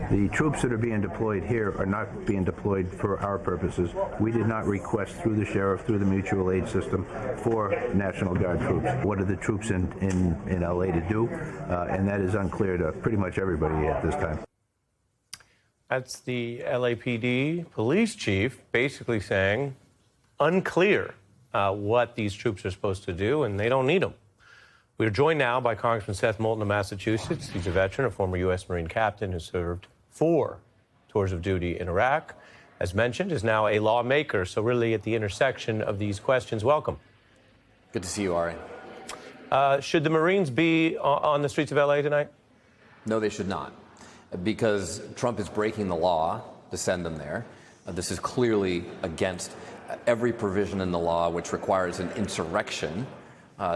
The troops that are being deployed here are not being deployed for our purposes. We did not request through the sheriff, through the mutual aid system, for National Guard troops. What are the troops in LA to do? And that is unclear to pretty much everybody at this time. That's the LAPD police chief basically saying unclear what these troops are supposed to do, and they don't need them. We are joined now by Congressman Seth Moulton of Massachusetts. He's a veteran, a former U.S. Marine captain who served 4 tours of duty in Iraq. As mentioned, is now a lawmaker, so really at the intersection of these questions. Welcome. Good to see you, Ari. Should the Marines be on the streets of L.A. tonight? No, they should not, because Trump is breaking the law to send them there. This is clearly against every provision in the law which requires an insurrection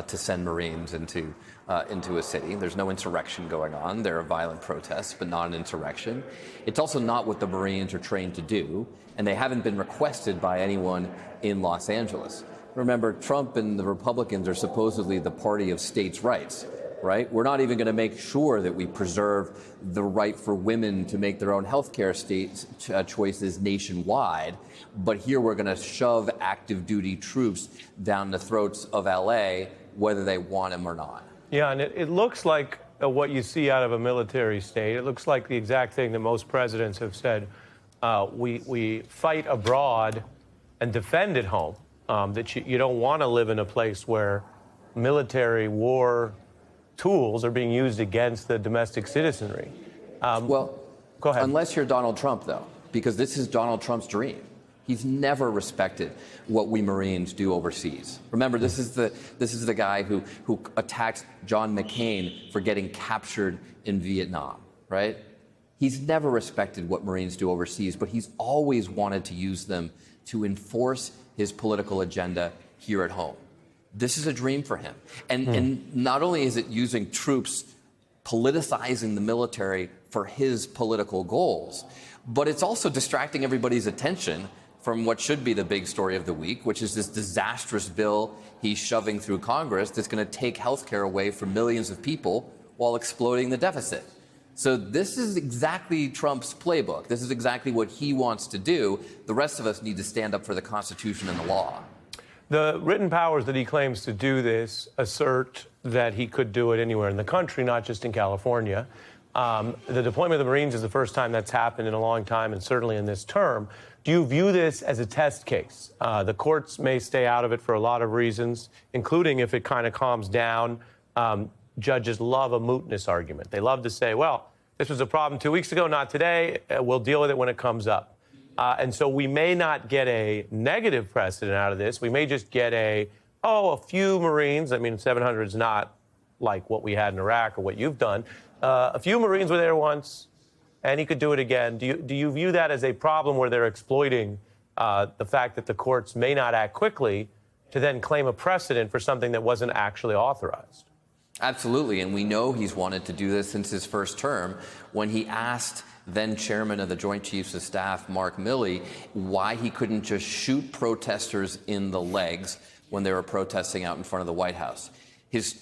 to send Marines into a city. There's no insurrection going on. There are violent protests, but not an insurrection. It's also not what the Marines are trained to do, and they haven't been requested by anyone in Los Angeles. Remember, Trump and the Republicans are supposedly the party of states' rights, right? We're not even going to make sure that we preserve the right for women to make their own health care choices nationwide. But here we're going to shove active duty troops down the throats of L.A., whether they want them or not. Yeah, and it looks like what you see out of a military state. It looks like the exact thing that most presidents have said. We fight abroad and defend at home. That you don't want to live in a place where military war tools are being used against the domestic citizenry. Well, go ahead. Unless you're Donald Trump, though, because this is Donald Trump's dream. He's never respected what we Marines do overseas. Remember, this is the guy who attacked John McCain for getting captured in Vietnam, right? He's never respected what Marines do overseas, but he's always wanted to use them to enforce his political agenda here at home. This is a dream for him. And not only is it using troops, politicizing the military for his political goals, but it's also distracting everybody's attention from what should be the big story of the week, which is this disastrous bill he's shoving through Congress that's going to take health care away from millions of people while exploding the deficit. So this is exactly Trump's playbook. This is exactly what he wants to do. The rest of us need to stand up for the Constitution and the law. The written powers that he claims to do this assert that he could do it anywhere in the country, not just in California. The deployment of the Marines is the first time that's happened in a long time, and certainly in this term. Do you view this as a test case? The courts may stay out of it for a lot of reasons, including if it kind of calms down. Judges love a mootness argument. They love to say, well, this was a problem 2 weeks ago, not today. We'll deal with it when it comes up. And so we may not get a negative precedent out of this. We may just get a few Marines. I mean, 700 is not like what we had in Iraq or what you've done. A few Marines were there once, and he could do it again. Do you view that as a problem where they're exploiting the fact that the courts may not act quickly to then claim a precedent for something that wasn't actually authorized? Absolutely, and we know he's wanted to do this since his first term when he asked then chairman of the Joint Chiefs of Staff, Mark Milley, why he couldn't just shoot protesters in the legs when they were protesting out in front of the White House. His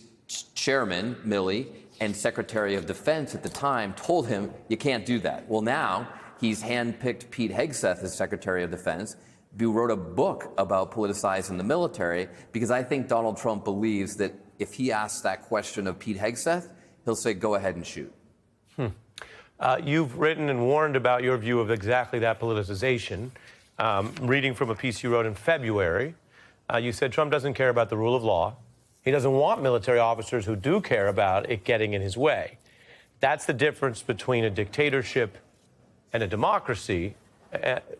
chairman, Milley, and Secretary of Defense at the time told him, you can't do that. Well, now he's handpicked Pete Hegseth as Secretary of Defense, who wrote a book about politicizing the military, because I think Donald Trump believes that if he asks that question of Pete Hegseth, he'll say, go ahead and shoot. You've written and warned about your view of exactly that politicization. Reading from a piece you wrote in February, you said Trump doesn't care about the rule of law. He doesn't want military officers who do care about it getting in his way. That's the difference between a dictatorship and a democracy.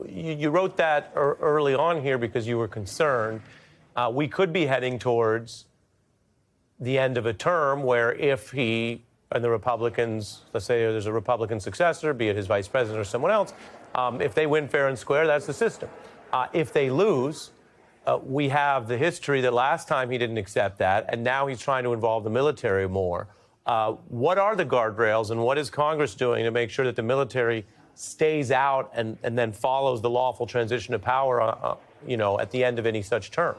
You wrote that early on here because you were concerned. We could be heading towards the end of a term where if he and the Republicans, let's say there's a Republican successor, be it his vice president or someone else, if they win fair and square, that's the system. If they lose, we have the history that last time he didn't accept that, and now he's trying to involve the military more. What are the guardrails, and what is Congress doing to make sure that the military stays out and then follows the lawful transition of power, at the end of any such term?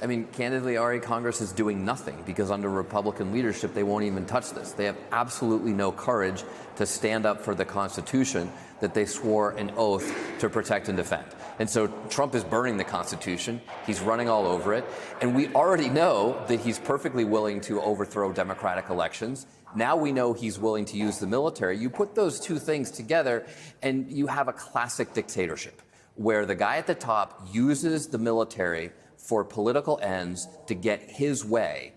I mean, candidly, Ari, Congress is doing nothing because under Republican leadership, they won't even touch this. They have absolutely no courage to stand up for the Constitution that they swore an oath to protect and defend. And so Trump is burning the Constitution. He's running all over it. And we already know that he's perfectly willing to overthrow democratic elections. Now we know he's willing to use the military. You put those two things together and you have a classic dictatorship where the guy at the top uses the military for political ends to get his way.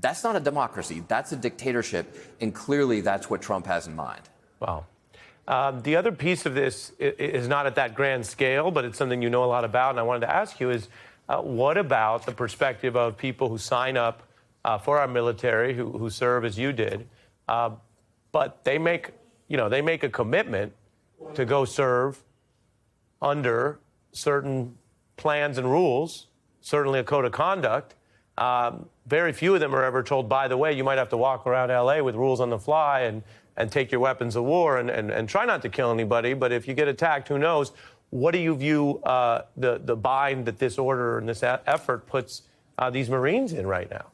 That's not a democracy. That's a dictatorship. And clearly that's what Trump has in mind. Wow. The other piece of this is not at that grand scale, but it's something you know a lot about. And I wanted to ask you is, what about the perspective of people who sign up for our military, who serve as you did, but they make a commitment to go serve under certain plans and rules, certainly a code of conduct. Very few of them are ever told, by the way, you might have to walk around L.A. with rules on the fly and take your weapons of war and try not to kill anybody. But if you get attacked, who knows? What do you view the bind that this order and this effort puts these Marines in right now?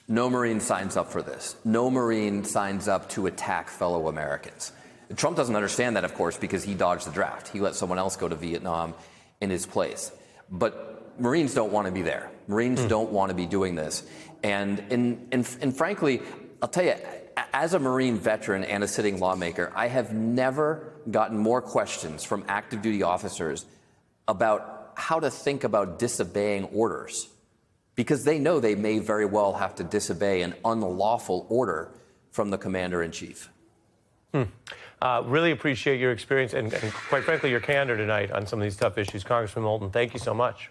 No Marine signs up for this. No Marine signs up to attack fellow Americans. Trump doesn't understand that, of course, because he dodged the draft. He let someone else go to Vietnam in his place. But Marines don't want to be there. Marines don't want to be doing this. And frankly, I'll tell you, as a Marine veteran and a sitting lawmaker, I have never gotten more questions from active duty officers about how to think about disobeying orders, because they know they may very well have to disobey an unlawful order from the commander-in-chief. Really appreciate your experience and quite frankly, your candor tonight on some of these tough issues. Congressman Moulton, thank you so much.